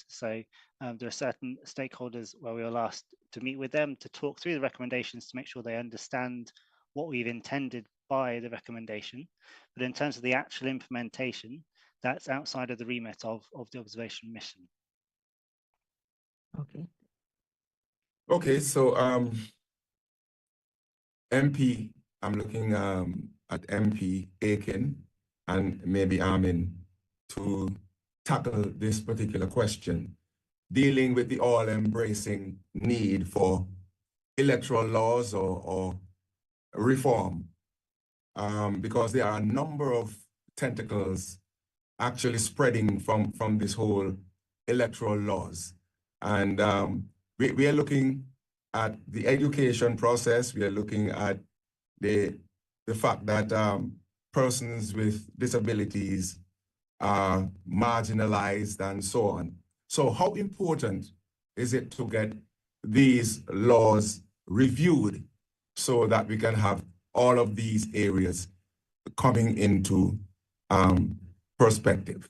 So there are certain stakeholders where we were asked to meet with them to talk through the recommendations to make sure they understand what we've intended by the recommendation. But in terms of the actual implementation, that's outside of the remit of the observation mission. Okay. Okay, so MP, I'm looking at MP Aiken and maybe Armin to tackle this particular question, dealing with the all-embracing need for electoral laws or reform, because there are a number of tentacles actually spreading from this whole electoral laws. And we are looking at the education process. We are looking at the fact that persons with disabilities are marginalized and so on. So how important is it to get these laws reviewed so that we can have all of these areas coming into perspective?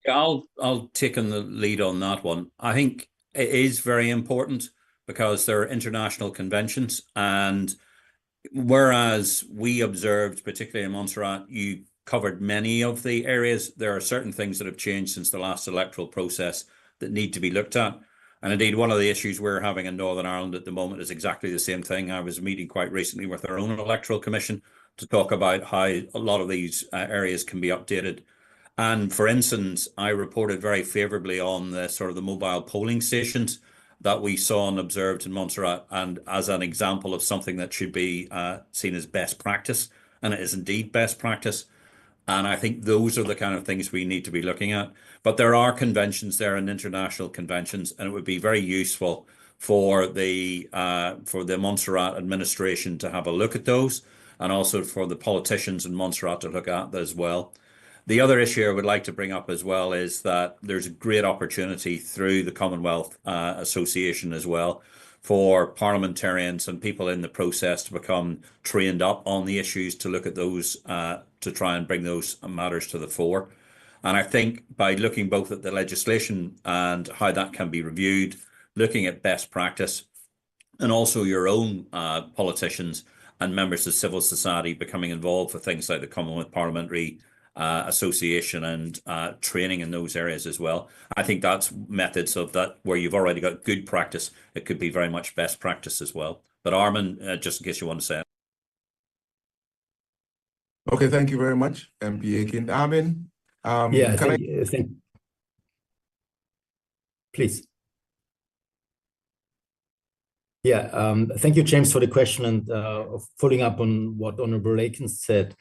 Yeah, I'll take on the lead on that one. I think it is very important because there are international conventions, and whereas we observed, particularly in Montserrat, you covered many of the areas, there are certain things that have changed since the last electoral process that need to be looked at. And indeed, one of the issues we're having in Northern Ireland at the moment is exactly the same thing. I was meeting quite recently with our own electoral commission to talk about how a lot of these areas can be updated. And for instance, I reported very favorably on the sort of the mobile polling stations that we saw and observed in Montserrat, and as an example of something that should be seen as best practice, and it is indeed best practice. And I think those are the kind of things we need to be looking at. But there are conventions there and international conventions, and it would be very useful for the Montserrat administration to have a look at those, and also for the politicians in Montserrat to look at as well. The other issue I would like to bring up as well is that there's a great opportunity through the Commonwealth Association as well for parliamentarians and people in the process to become trained up on the issues, to look at those, to try and bring those matters to the fore. And I think by looking both at the legislation and how that can be reviewed, looking at best practice, and also your own politicians and members of civil society becoming involved with things like the Commonwealth Parliamentary Association and training in those areas as well. I think that's methods of that where you've already got good practice. It could be very much best practice as well. But Armin, just in case you want to say it. Okay, thank you very much, MP Aiken. Armin, yeah, please. Yeah, thank you, James, for the question, and following up on what Honorable Aiken said.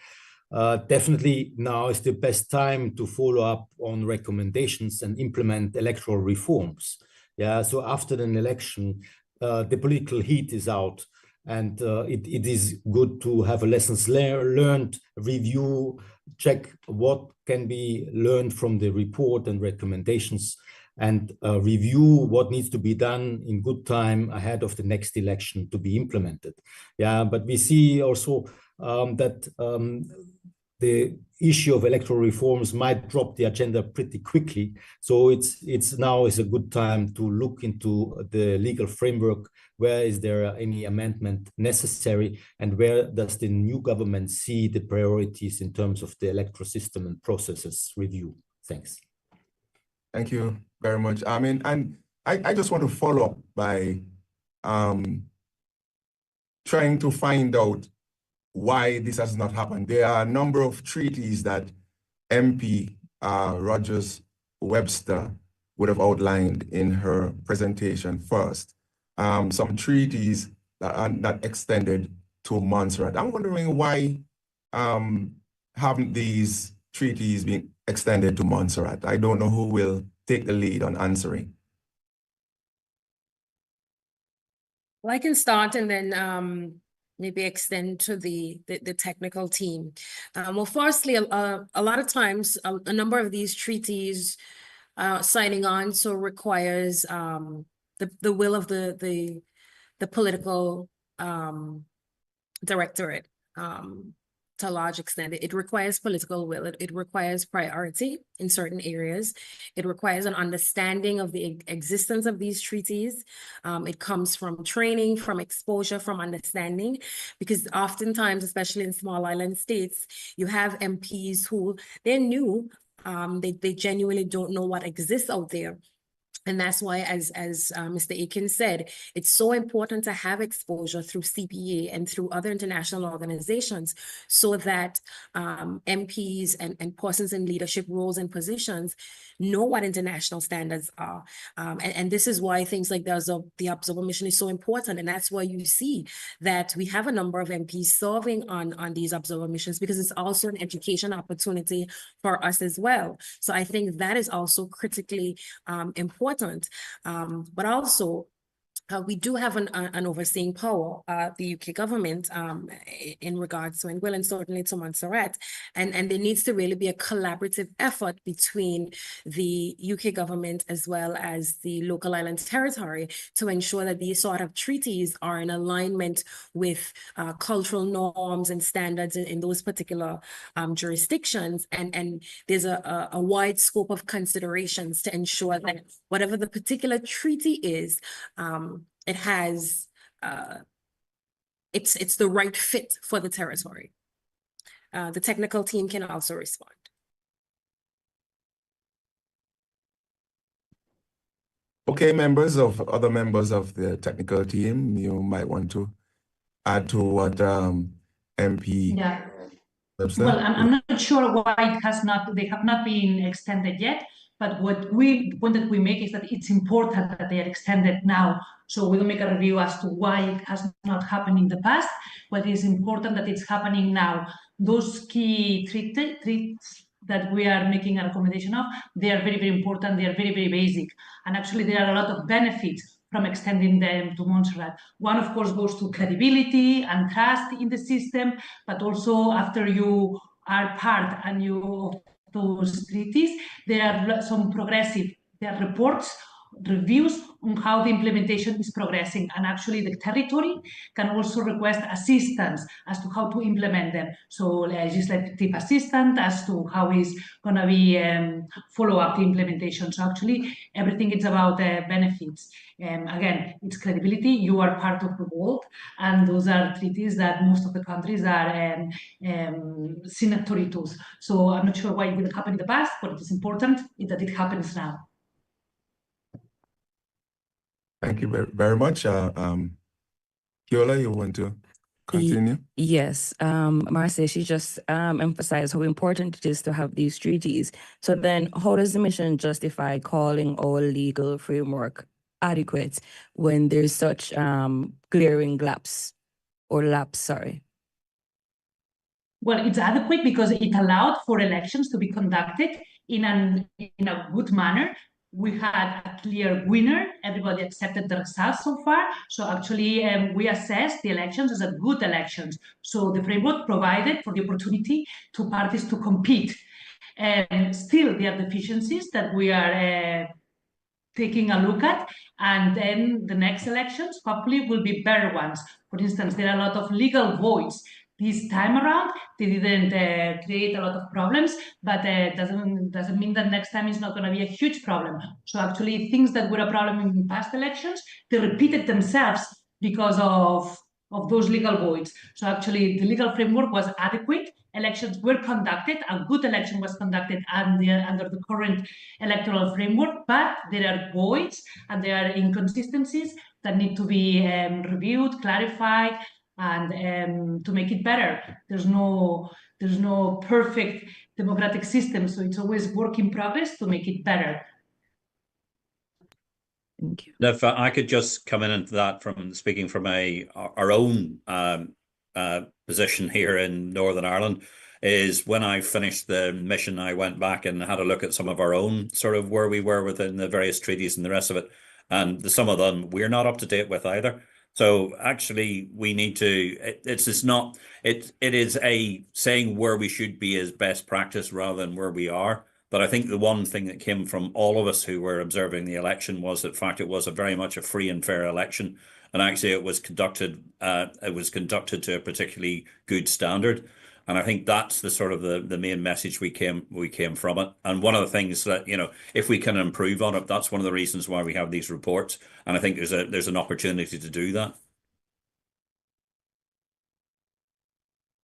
Definitely now is the best time to follow up on recommendations and implement electoral reforms. Yeah, so after an election, the political heat is out, and it is good to have a lessons learned review, check what can be learned from the report and recommendations, and review what needs to be done in good time ahead of the next election to be implemented. Yeah, but we see also that the issue of electoral reforms might drop the agenda pretty quickly. So it's now is a good time to look into the legal framework. Where is there any amendment necessary, and where does the new government see the priorities in terms of the electoral system and processes review? Thanks. Thank you very much, Armin. And I just want to follow up by trying to find out why this has not happened. There are a number of treaties that MP Rogers Webster would have outlined in her presentation first. Some treaties that extended to Montserrat. I'm wondering why haven't these treaties been extended to Montserrat? I don't know who will take the lead on answering. Well, I can start and then maybe extend to the technical team. Well, firstly, a lot of times, a number of these treaties signing on so requires the will of the political directorate to a large extent. It requires political will. It requires priority in certain areas. It requires an understanding of the existence of these treaties. It comes from training, from exposure, from understanding, because oftentimes, especially in small island states, you have MPs who they're new. They genuinely don't know what exists out there. And that's why, as Mr. Aiken said, it's so important to have exposure through CPA and through other international organizations, so that MPs and persons in leadership roles and positions know what international standards are. And this is why things like the observer mission is so important. And that's why you see that we have a number of MPs serving on these observer missions, because it's also an education opportunity for us as well. So I think that is also critically important. But also, we do have an overseeing power, the UK government, in regards to Anguilla and certainly to Montserrat. And there needs to really be a collaborative effort between the UK government as well as the local island territory to ensure that these sort of treaties are in alignment with cultural norms and standards in those particular jurisdictions. And there's a wide scope of considerations to ensure that whatever the particular treaty is, it has, it's the right fit for the territory. The technical team can also respond. Okay, other members of the technical team, you might want to add to what MP. Yeah. Webster. Well, I'm not sure why they have not been extended yet, but the point that we make is that it's important that they are extended now. So we'll make a review as to why it has not happened in the past, but it's important that it's happening now. Those key treats that we are making a recommendation of, they are very, very important. They are very, very basic. And actually, there are a lot of benefits from extending them to Montserrat. One, of course, goes to credibility and trust in the system, but also after you are part and you those treaties, there are some there are reports, reviews on how the implementation is progressing. And actually the territory can also request assistance as to how to implement them. So legislative assistance as to how is going to be follow up the implementation. So actually everything is about benefits. Again, it's credibility. You are part of the world, and those are treaties that most of the countries are signatory to. So I'm not sure why it didn't happen in the past, but it is important that it happens now. Thank you very much. Kiola, you want to continue? Yes. Marcia, she just emphasized how important it is to have these treaties. So then how does the mission justify calling our legal framework adequate when there's such glaring lapse? Well, it's adequate because it allowed for elections to be conducted in a good manner. We had a clear winner. Everybody accepted the results so far. So actually, we assessed the elections as a good elections. So the framework provided for the opportunity to parties to compete. And still, there are deficiencies that we are taking a look at, and then the next elections hopefully will be better ones. For instance, there are a lot of legal voids. This time around, they didn't create a lot of problems, but doesn't mean that next time is not going to be a huge problem. So actually, things that were a problem in past elections, they repeated themselves because of those legal voids. So actually, the legal framework was adequate. Elections were conducted. A good election was conducted under the current electoral framework, but there are voids and there are inconsistencies that need to be reviewed, clarified, and to make it better. There's no perfect democratic system, so it's always work in progress to make it better. Thank you. If I could just come into that from speaking from our own position here in Northern Ireland, is when I finished the mission, I went back and had a look at some of our own sort of where we were within the various treaties and the rest of it. And some of them we're not up to date with either. So actually we need to, it is a saying where we should be as best practice rather than where we are. But I think the one thing that came from all of us who were observing the election was that, in fact, it was very much a free and fair election. And actually it was conducted to a particularly good standard. And I think that's the sort of the main message we came from it. And one of the things that, you know, if we can improve on it, that's one of the reasons why we have these reports. And I think there's an opportunity to do that.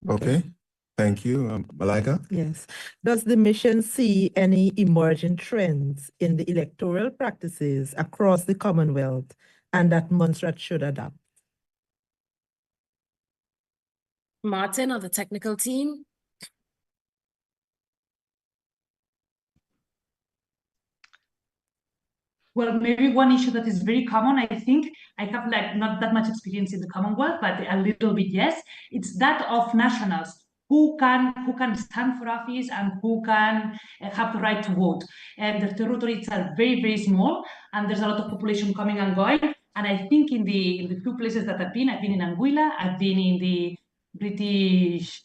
Okay. Thank you. Malika? Yes. Does the mission see any emerging trends in the electoral practices across the Commonwealth and that Montserrat should adopt? Martin or the technical team? Well, maybe one issue that is very common, I think, I have like not that much experience in the Commonwealth, but a little bit, yes. It's that of nationals. Who can stand for office and who can have the right to vote. And the territories are very, very small, and there's a lot of population coming and going. And I think in the few places that I've been in Anguilla, I've been in the British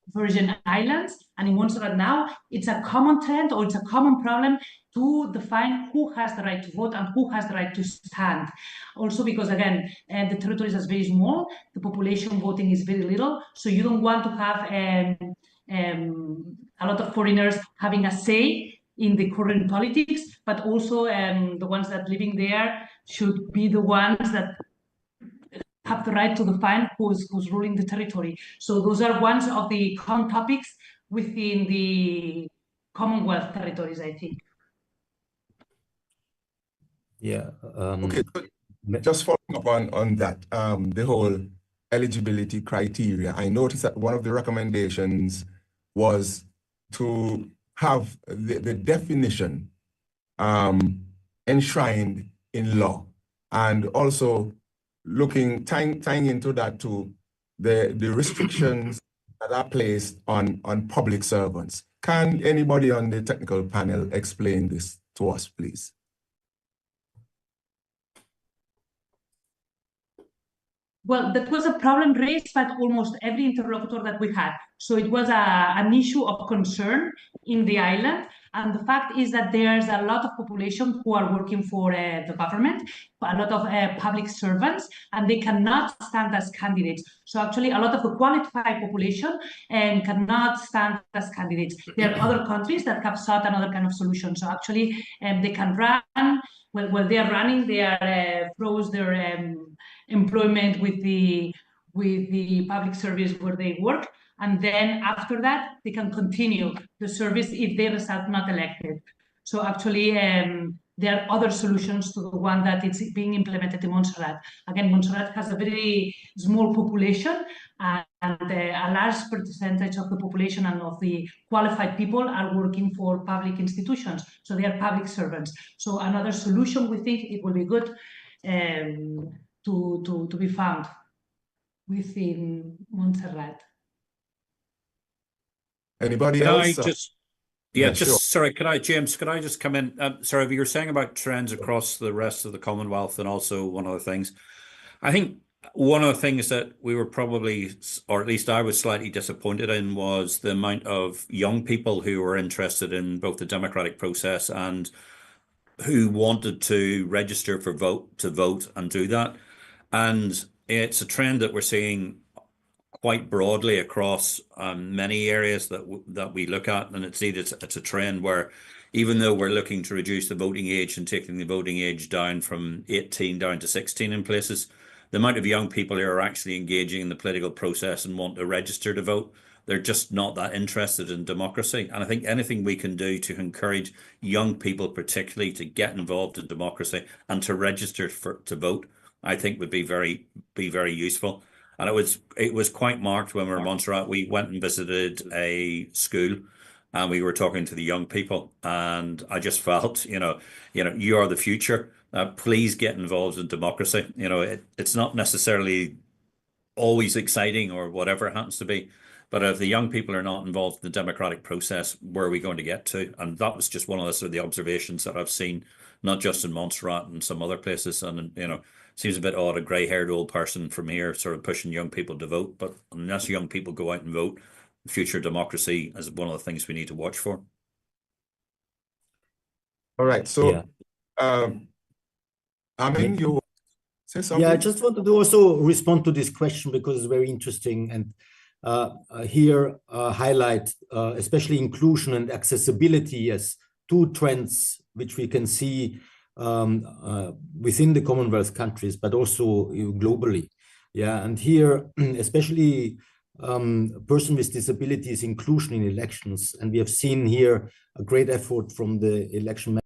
Virgin Islands, and in Montserrat now, it's a common trend or it's a common problem to define who has the right to vote and who has the right to stand. Also because, again, the territories are very small, the population voting is very little, so you don't want to have a lot of foreigners having a say in the current politics, but also the ones that living there should be the ones that have the right to define who's ruling the territory. So those are ones of the common topics within the Commonwealth territories, I think. Yeah. Okay, just following up on that, the whole eligibility criteria, I noticed that one of the recommendations was to have the definition enshrined in law, and also tying into that to the restrictions that are placed on public servants. Can anybody on the technical panel explain this to us, please? Well, that was a problem raised by almost every interlocutor that we had. So it was an issue of concern in the island. And the fact is that there's a lot of population who are working for the government, a lot of public servants, and they cannot stand as candidates. So actually, a lot of the qualified population cannot stand as candidates. There are other countries that have sought another kind of solution. So actually, they can run. Well, they are running, they are froze their employment with the public service where they work, and then after that they can continue the service if they result not elected. So actually there are other solutions to the one that is being implemented in Montserrat. Again, Montserrat has a very small population, and a large percentage of the population and of the qualified people are working for public institutions, so they are public servants. So another solution, we think it will be good to be found within Montserrat. Anybody else? Sorry, James, could I just come in? Sorry, you were saying about trends across the rest of the Commonwealth, and also one of the things. I think one of the things that we were probably, or at least I was slightly disappointed in, was the amount of young people who were interested in both the democratic process and who wanted to register to vote and do that. And it's a trend that we're seeing quite broadly across many areas that we look at, and it's a trend where, even though we're looking to reduce the voting age and taking the voting age down from 18 down to 16 in places, the amount of young people who are actually engaging in the political process and want to register to vote, they're just not that interested in democracy. And I think anything we can do to encourage young people particularly to get involved in democracy and to register to vote, I think would be very useful. And it was quite marked when we were in Montserrat. We went and visited a school, and we were talking to the young people, and I just felt, you are the future. Please get involved in democracy. It's not necessarily always exciting or whatever it happens to be, but if the young people are not involved in the democratic process, where are we going to get to? And that was just one of the sort of the observations that I've seen, not just in Montserrat and some other places. And seems a bit odd, a grey-haired old person from here sort of pushing young people to vote. But unless young people go out and vote, future democracy is one of the things we need to watch for. All right. So, Amin, you say something? Yeah, I just wanted to also respond to this question because it's very interesting. And here highlight especially inclusion and accessibility as two trends which we can see within the Commonwealth countries, but also globally. Yeah, and here especially person with disabilities inclusion in elections, and we have seen here a great effort from the election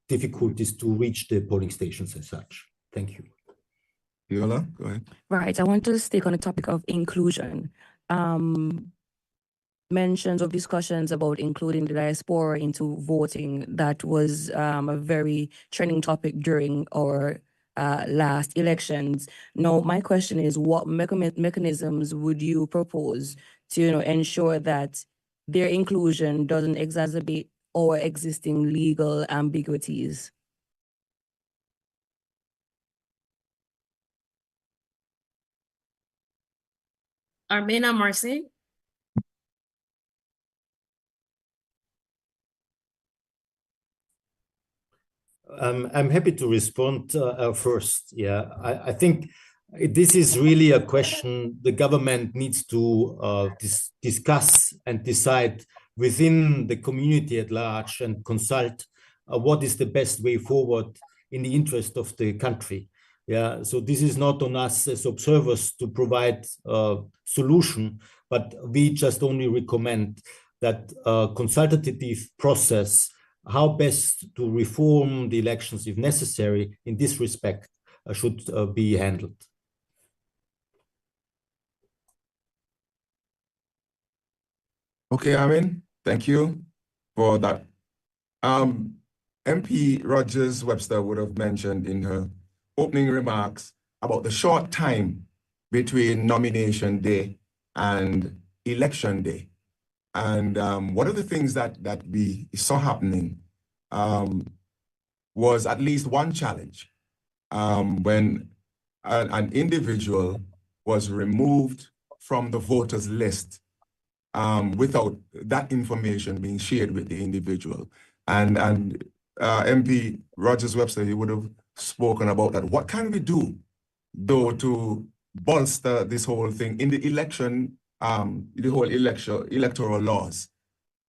difficulties to reach the polling stations as such. Thank you. Viola, go ahead. Right. I want to stick on the topic of inclusion. Mentions of discussions about including the diaspora into voting. That was a very trending topic during our last elections. Now, my question is, what mechanisms would you propose to ensure that their inclusion doesn't exacerbate our existing legal ambiguities? Armena Marcy? I'm happy to respond first. Yeah, I think this is really a question the government needs to discuss and decide within the community at large and consult what is the best way forward in the interest of the country. Yeah, so this is not on us as observers to provide a solution, but we just only recommend that consultative process, how best to reform the elections if necessary in this respect should be handled. Okay, Amin, thank you for that. MP Rogers Webster would have mentioned in her opening remarks about the short time between nomination day and election day. And one of the things that we saw happening was at least one challenge when an individual was removed from the voters list without that information being shared with the individual. And MP Rogers Webster, he would have spoken about that. What can we do, though, to bolster this whole thing in the election, the whole electoral laws,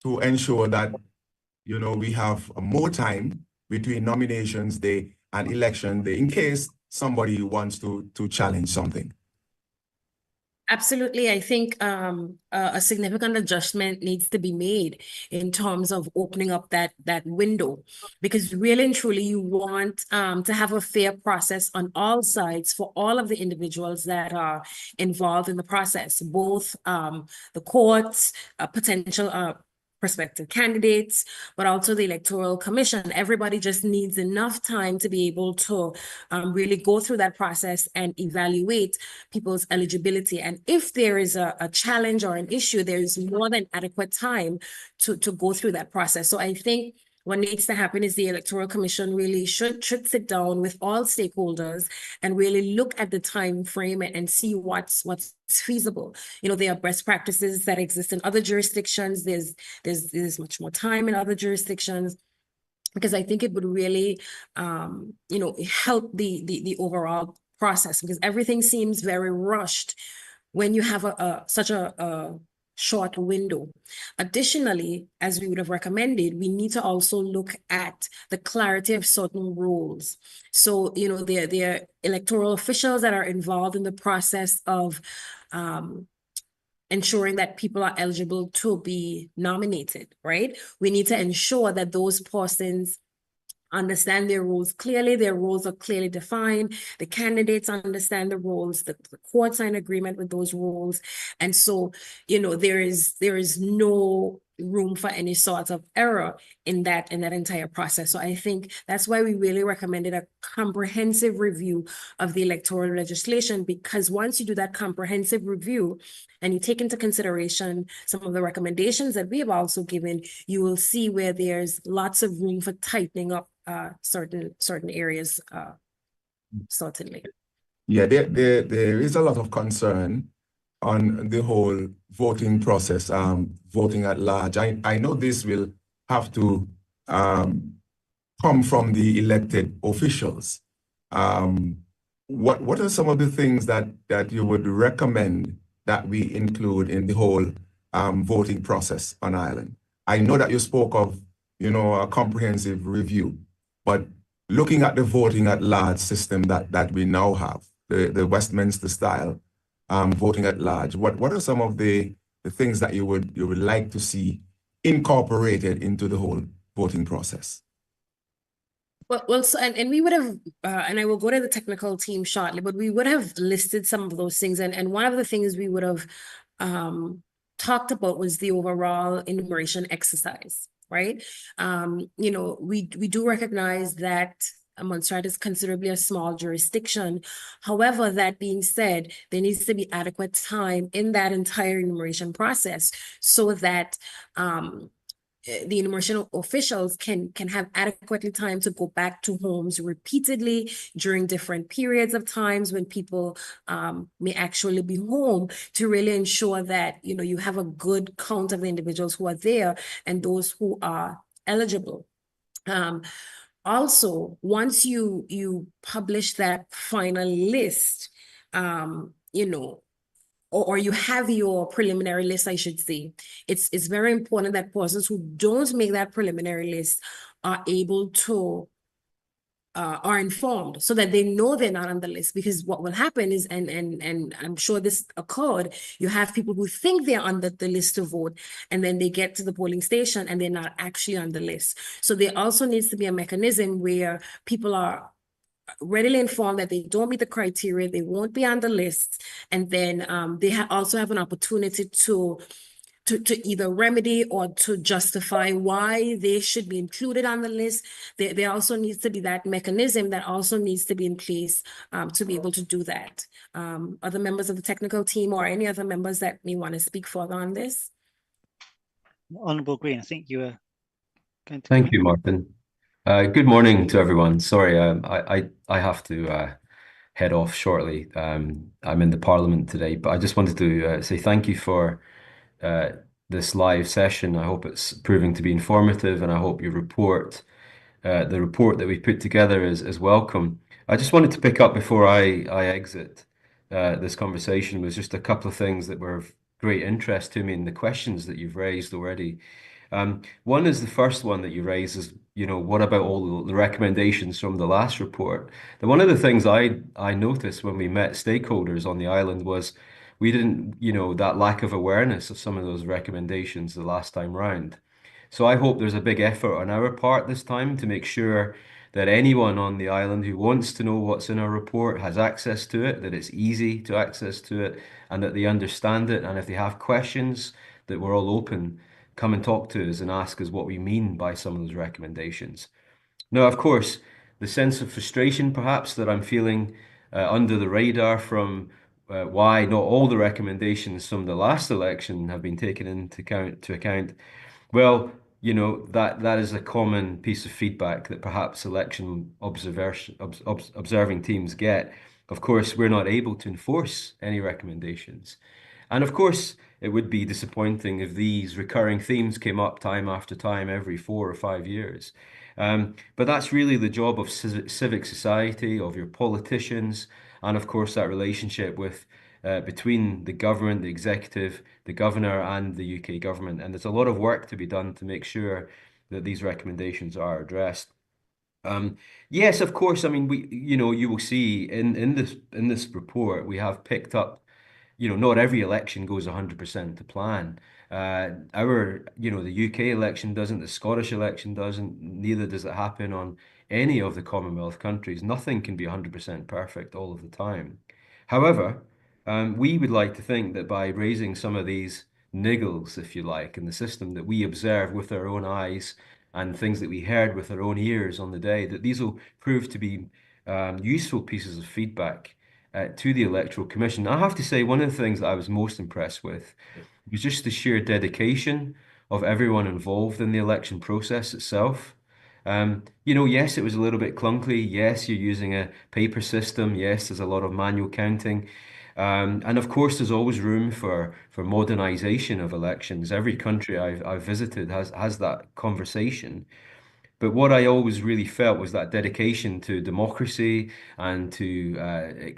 to ensure that, you know, we have more time between nominations day and election day in case somebody wants to challenge something? Absolutely. I think a significant adjustment needs to be made in terms of opening up that window, because really and truly you want to have a fair process on all sides for all of the individuals that are involved in the process, both the courts, potential prospective candidates, but also the Electoral Commission. Everybody just needs enough time to be able to really go through that process and evaluate people's eligibility. And if there is a challenge or an issue, there is more than adequate time to go through that process. So I think what needs to happen is the Electoral Commission really should sit down with all stakeholders and really look at the time frame and see what's feasible. You know, there are best practices that exist in other jurisdictions. There's much more time in other jurisdictions, because I think it would really, you know, help the overall process, because everything seems very rushed when you have such a short window. Additionally, as we would have recommended, we need to also look at the clarity of certain roles. So, you know, there are electoral officials that are involved in the process of ensuring that people are eligible to be nominated, right? We need to ensure that those persons understand their roles clearly, their roles are clearly defined, the candidates understand the roles, the courts are in agreement with those roles. And so, you know, there is no room for any sort of error in that entire process. So I think that's why we really recommended a comprehensive review of the electoral legislation, because once you do that comprehensive review and you take into consideration some of the recommendations that we have also given, you will see where there's lots of room for tightening up certain areas, certainly. Yeah, there is a lot of concern on the whole voting process, voting at large. I know this will have to come from the elected officials. what are some of the things that you would recommend that we include in the whole voting process on Ireland? I know that you spoke of, a comprehensive review, but looking at the voting at large system that we now have, the Westminster style voting at large, what are some of the things that you would like to see incorporated into the whole voting process? Well, so, and we would have, and I will go to the technical team shortly, but we would have listed some of those things. And one of the things we would have talked about was the overall enumeration exercise, right? We do recognize that Montserrat is considerably a small jurisdiction. However, that being said, there needs to be adequate time in that entire enumeration process so that the enumeration officials can have adequately time to go back to homes repeatedly during different periods of times when people may actually be home, to really ensure that you have a good count of the individuals who are there and those who are eligible. Also, once you publish that final list, or you have your preliminary list, I should say, it's very important that persons who don't make that preliminary list are able to are informed so that they know they're not on the list. Because what will happen is, and I'm sure this occurred, you have people who think they're on the list to vote, and then they get to the polling station and they're not actually on the list. So there also needs to be a mechanism where people are readily informed that they don't meet the criteria, they won't be on the list, and then they also have an opportunity to either remedy or to justify why they should be included on the list. There also needs to be that mechanism that also needs to be in place to be able to do that. Other members of the technical team or any other members that may want to speak further on this? Honourable Green, I think you were going to Thank you, Martin. Good morning to everyone. Sorry, I have to head off shortly. I'm in the Parliament today, but I just wanted to say thank you for this live session. I hope it's proving to be informative, and I hope your report, the report that we put together, is welcome. I just wanted to pick up before I exit this conversation was just a couple of things that were of great interest to me in the questions that you've raised already. One is the first one that you raised is, what about all the recommendations from the last report? Now, one of the things I noticed when we met stakeholders on the island was we didn't, that lack of awareness of some of those recommendations the last time round. So I hope there's a big effort on our part this time to make sure that anyone on the island who wants to know what's in our report has access to it, that it's easy to access to it, and that they understand it. And if they have questions, that we're all open, come and talk to us and ask us what we mean by some of those recommendations. Now, of course, the sense of frustration perhaps that I'm feeling under the radar from why not all the recommendations from the last election have been taken into account. Well, that is a common piece of feedback that perhaps election observing teams get. Of course, we're not able to enforce any recommendations. And of course, it would be disappointing if these recurring themes came up time after time every 4 or 5 years. But that's really the job of civic society, of your politicians, and of course that relationship with between the government, the executive, the governor, and the UK government. And there's a lot of work to be done to make sure that these recommendations are addressed. Yes, of course. I mean, you will see in this report we have picked up. Not every election goes 100% to plan. The UK election doesn't, the Scottish election doesn't, neither does it happen on any of the Commonwealth countries. Nothing can be 100% perfect all of the time. However, we would like to think that by raising some of these niggles, if you like, in the system that we observe with our own eyes and things that we heard with our own ears on the day, that these will prove to be useful pieces of feedback to the Electoral Commission. I have to say, one of the things that I was most impressed with was just the sheer dedication of everyone involved in the election process itself. Yes, it was a little bit clunky. Yes, you're using a paper system. Yes, there's a lot of manual counting. And of course, there's always room for modernization of elections. Every country I've visited has that conversation. But what I always really felt was that dedication to democracy and to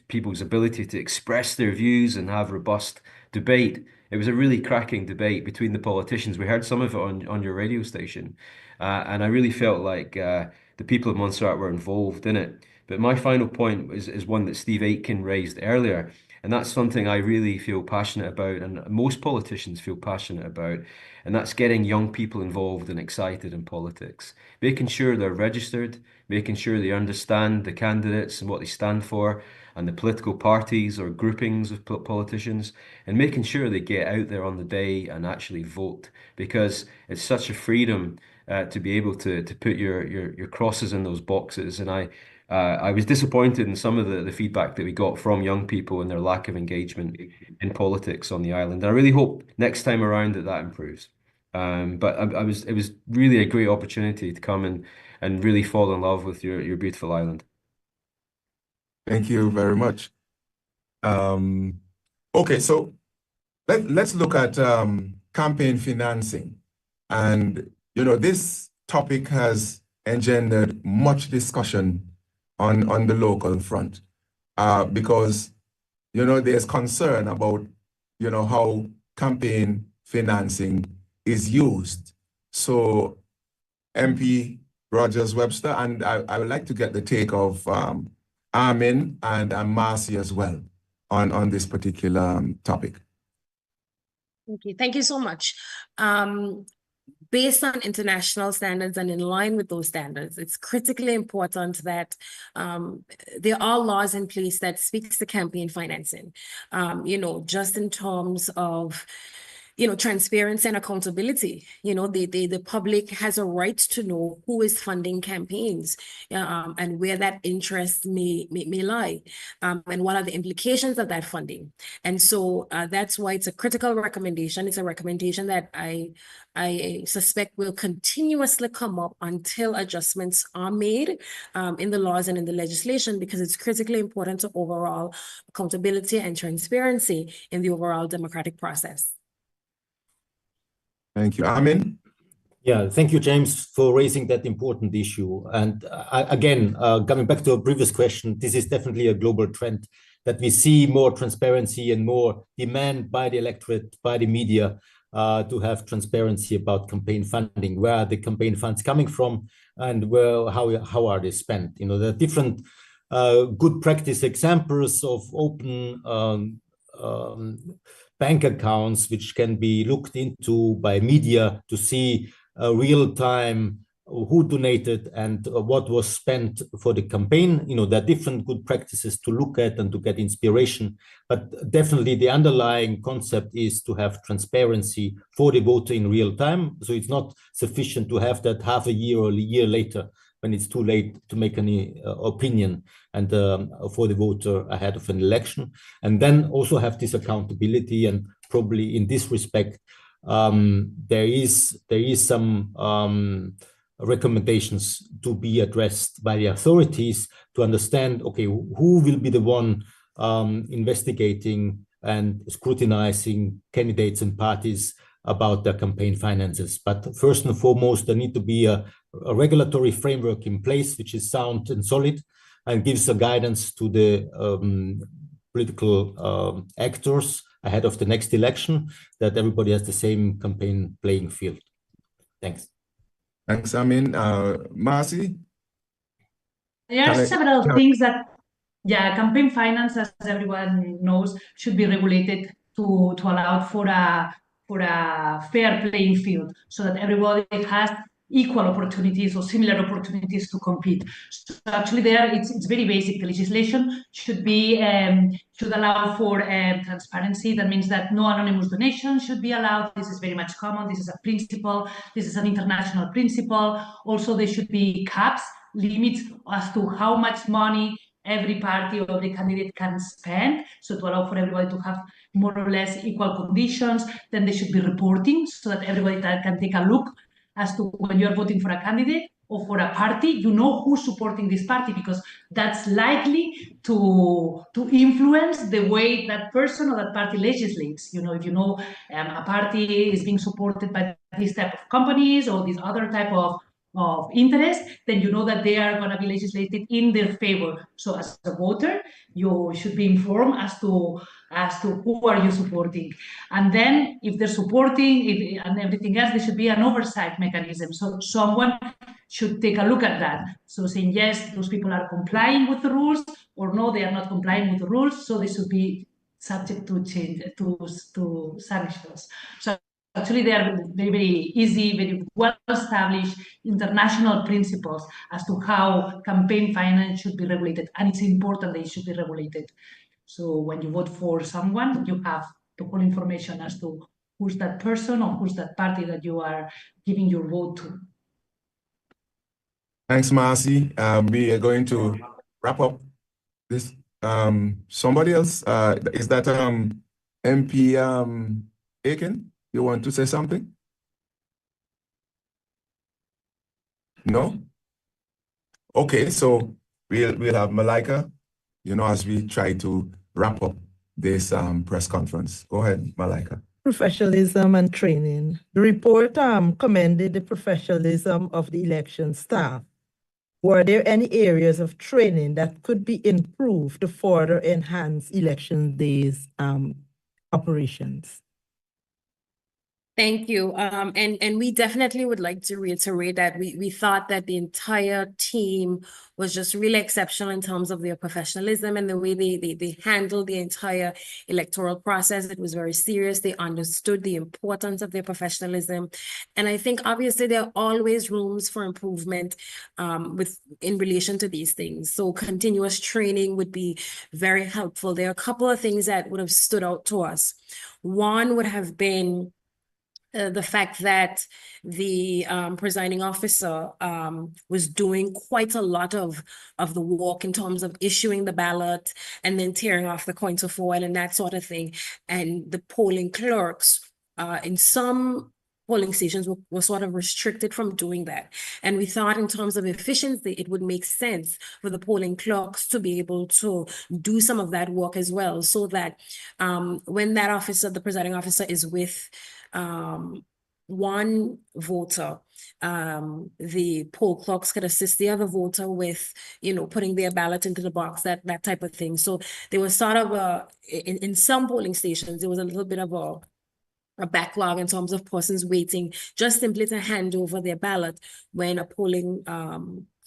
people's ability to express their views and have robust debate. It was a really cracking debate between the politicians. We heard some of it on your radio station, and I really felt like the people of Montserrat were involved in it. But my final point is one that Steve Aitken raised earlier, and that's something I really feel passionate about, and most politicians feel passionate about, and that's getting young people involved and excited in politics, making sure they're registered, making sure they understand the candidates and what they stand for, and the political parties or groupings of politicians, and making sure they get out there on the day and actually vote, because it's such a freedom to be able to put your crosses in those boxes. And I was disappointed in some of the feedback that we got from young people and their lack of engagement in politics on the island. I really hope next time around that improves. But it was really a great opportunity to come and really fall in love with your beautiful island. Thank you very much. Okay, so let's look at campaign financing. And, this topic has engendered much discussion on the local front because, there's concern about, how campaign financing is used. So MP Rogers Webster, and I would like to get the take of Armin and Marcy as well on this particular topic. Thank you so much. Based on international standards and in line with those standards, it's critically important that there are laws in place that speaks to campaign financing, just in terms of transparency and accountability. The public has a right to know who is funding campaigns and where that interest may lie, and what are the implications of that funding. And so that's why it's a critical recommendation. It's a recommendation that I suspect will continuously come up until adjustments are made in the laws and in the legislation, because it's critically important to overall accountability and transparency in the overall democratic process. Thank you. Armin? Yeah, thank you, James, for raising that important issue. And again, coming back to a previous question, this is definitely a global trend that we see more transparency and more demand by the electorate, by the media, to have transparency about campaign funding. Where are the campaign funds coming from, and how are they spent? There are different good practice examples of open bank accounts which can be looked into by media to see real time who donated and what was spent for the campaign. There are different good practices to look at and to get inspiration, but definitely the underlying concept is to have transparency for the voter in real time. So it's not sufficient to have that half a year or a year later when it's too late to make any opinion and for the voter ahead of an election. And then also have this accountability, and probably in this respect, there is some recommendations to be addressed by the authorities to understand, okay, who will be the one investigating and scrutinizing candidates and parties about their campaign finances. But first and foremost, there need to be a regulatory framework in place which is sound and solid and gives a guidance to the political actors ahead of the next election, that everybody has the same campaign playing field. Thanks. Thanks, Armin. Marcy? There are several things that, campaign finance, as everyone knows, should be regulated to allow for a fair playing field, so that everybody has equal opportunities or similar opportunities to compete. So actually it's very basic. The legislation should allow for transparency. That means that no anonymous donation should be allowed. This is very much common. This is a principle. This is an international principle. Also, there should be caps, limits as to how much money every party or the candidate can spend, so to allow for everybody to have more or less equal conditions. Then there should be reporting, so that everybody can take a look as to when you're voting for a candidate or for a party, who's supporting this party, because that's likely to influence the way that person or that party legislates. If a party is being supported by this type of companies or this other type of interest, then you know that they are going to be legislated in their favor. So as a voter, you should be informed as to who are you supporting. And then if they're supporting and everything else, there should be an oversight mechanism. So someone should take a look at that. So saying, yes, those people are complying with the rules, or no, they are not complying with the rules. So they should be subject to change, to sanctions. So actually, they are very, very easy, very well-established international principles as to how campaign finance should be regulated. And it's important that it should be regulated. So when you vote for someone, you have the whole information as to who's that person or who's that party that you are giving your vote to. Thanks, Marcy. We are going to wrap up this. Somebody else, is that MP Aiken? You want to say something? No? Okay, so we'll have Malika, as we try to wrap up this press conference. Go ahead, Malika. Professionalism and training. The report commended the professionalism of the election staff. Were there any areas of training that could be improved to further enhance election days operations? Thank you. And we definitely would like to reiterate that we thought that the entire team was just really exceptional in terms of their professionalism and the way they handled the entire electoral process. It was very serious. They understood the importance of their professionalism. And I think obviously there are always rooms for improvement in relation to these things. So continuous training would be very helpful. There are a couple of things that would have stood out to us. One would have been the fact that the presiding officer was doing quite a lot of the work in terms of issuing the ballot and then tearing off the coins of foil and that sort of thing. And the polling clerks in some polling stations were sort of restricted from doing that. And we thought in terms of efficiency, it would make sense for the polling clerks to be able to do some of that work as well, so that when that officer, the presiding officer, is with one voter, the poll clerks could assist the other voter with, putting their ballot into the box, that type of thing. So there was sort of in some polling stations, there was a little bit of a backlog in terms of persons waiting just simply to hand over their ballot when a polling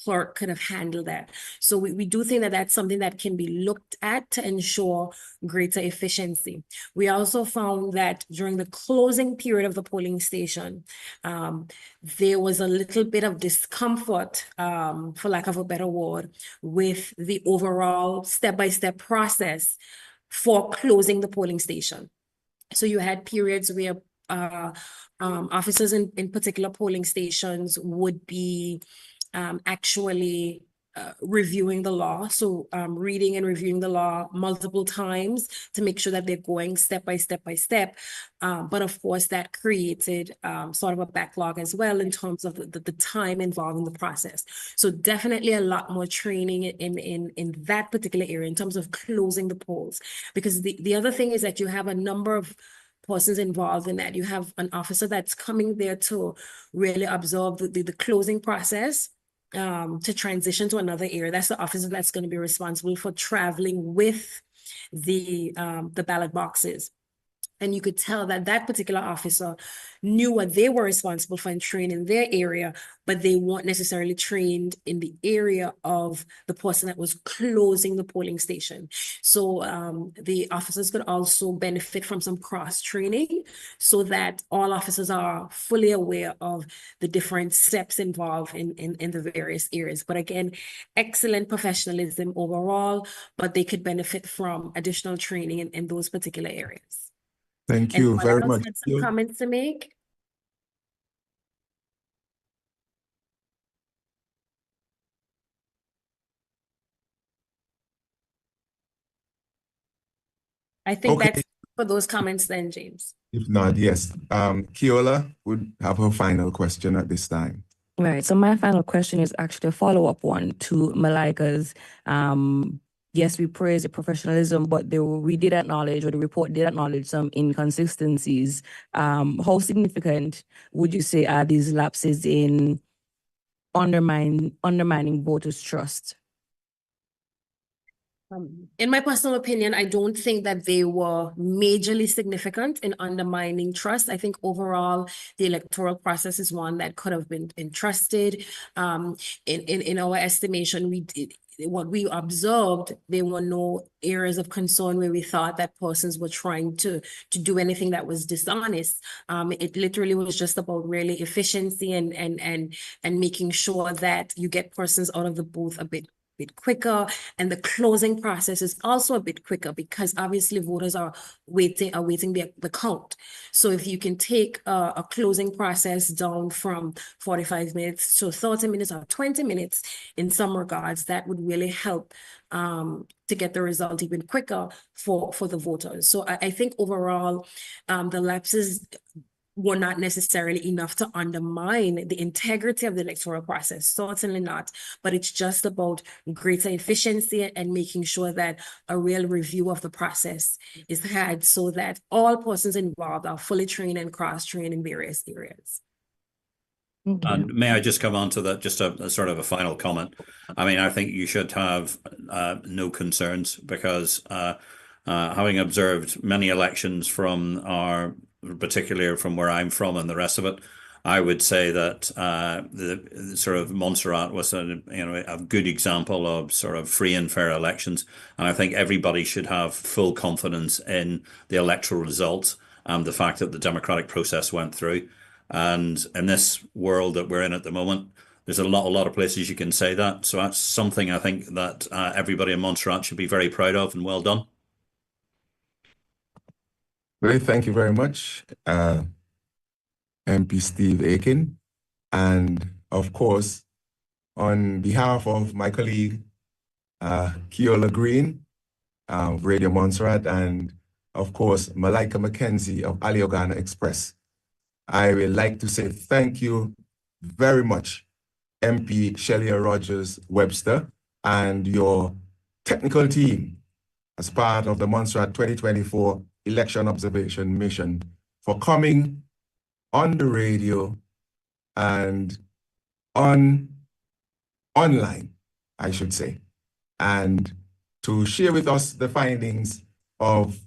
clerk could have handled that. So we do think that that's something that can be looked at to ensure greater efficiency. We also found that during the closing period of the polling station, there was a little bit of discomfort, for lack of a better word, with the overall step-by-step process for closing the polling station. So you had periods where officers in particular polling stations would be actually reviewing the law. So reading and reviewing the law multiple times to make sure that they're going step by step by step. But of course, that created sort of a backlog as well in terms of the time involved in the process. So definitely a lot more training in that particular area in terms of closing the polls. Because the other thing is that you have a number of persons involved in that. You have an officer that's coming there to really observe the closing process, to transition to another area. That's the officer that's going to be responsible for traveling with the ballot boxes. And you could tell that that particular officer knew what they were responsible for and trained in their area, but they weren't necessarily trained in the area of the person that was closing the polling station. So the officers could also benefit from some cross-training so that all officers are fully aware of the different steps involved in the various areas. But again, excellent professionalism overall, but they could benefit from additional training in those particular areas. Thank you very much. Had some comments to make? I think that's for those comments then, James. If not, yes. Keola would have her final question at this time. Right. So my final question is actually a follow-up one to Malika's. Yes, we praise the professionalism, but we did acknowledge, or the report did acknowledge, some inconsistencies. How significant would you say are these lapses in undermining voters' trust? In my personal opinion, I don't think that they were majorly significant in undermining trust. I think overall, the electoral process is one that could have been trusted. In our estimation, what we observed, there were no areas of concern where we thought that persons were trying to do anything that was dishonest. It literally was just about really efficiency and making sure that you get persons out of the booth a bit quicker, and the closing process is also a bit quicker because obviously voters are waiting the count. So if you can take a closing process down from 45 minutes to 30 minutes or 20 minutes in some regards, that would really help to get the result even quicker for the voters. So I think overall the lapses were not necessarily enough to undermine the integrity of the electoral process, certainly not, but it's just about greater efficiency and making sure that a real review of the process is had so that all persons involved are fully trained and cross-trained in various areas. And may I just come on to that, just a sort of a final comment? I mean, I think you should have no concerns because having observed many elections particularly from where I'm from and the rest of it, I would say that the sort of Montserrat was a good example of sort of free and fair elections, and I think everybody should have full confidence in the electoral results and the fact that the democratic process went through. And in this world that we're in at the moment, there's a lot of places you can say that. So that's something I think that everybody in Montserrat should be very proud of, and well done. Great, thank you very much, MP Steve Aiken. And of course, on behalf of my colleague, Keola Green, Radio Montserrat, and of course, Malika McKenzie of Aliogana Express, I would like to say thank you very much, MP Shelia Rogers Webster and your technical team as part of the Montserrat 2024 Election Observation Mission for coming on the radio and online, I should say, and to share with us the findings of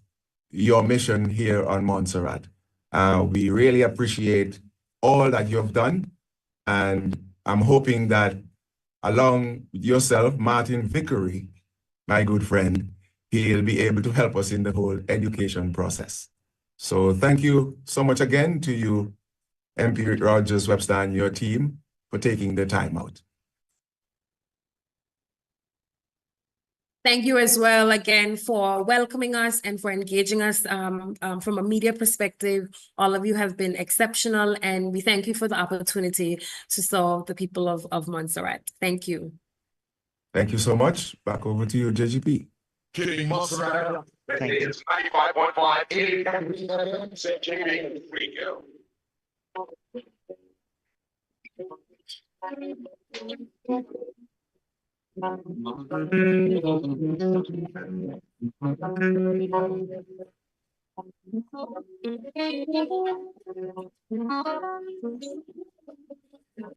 your mission here on Montserrat. We really appreciate all that you have done, and I'm hoping that along with yourself, Martin Vickery, my good friend, he'll be able to help us in the whole education process. So thank you so much again to you, MP Rogers Webster and your team, for taking the time out. Thank you as well again for welcoming us and for engaging us from a media perspective. All of you have been exceptional, and we thank you for the opportunity to serve the people of Montserrat. Thank you. Thank you so much. Back over to you, JGP. King Montserrat, it's 95.5, 80 Radio.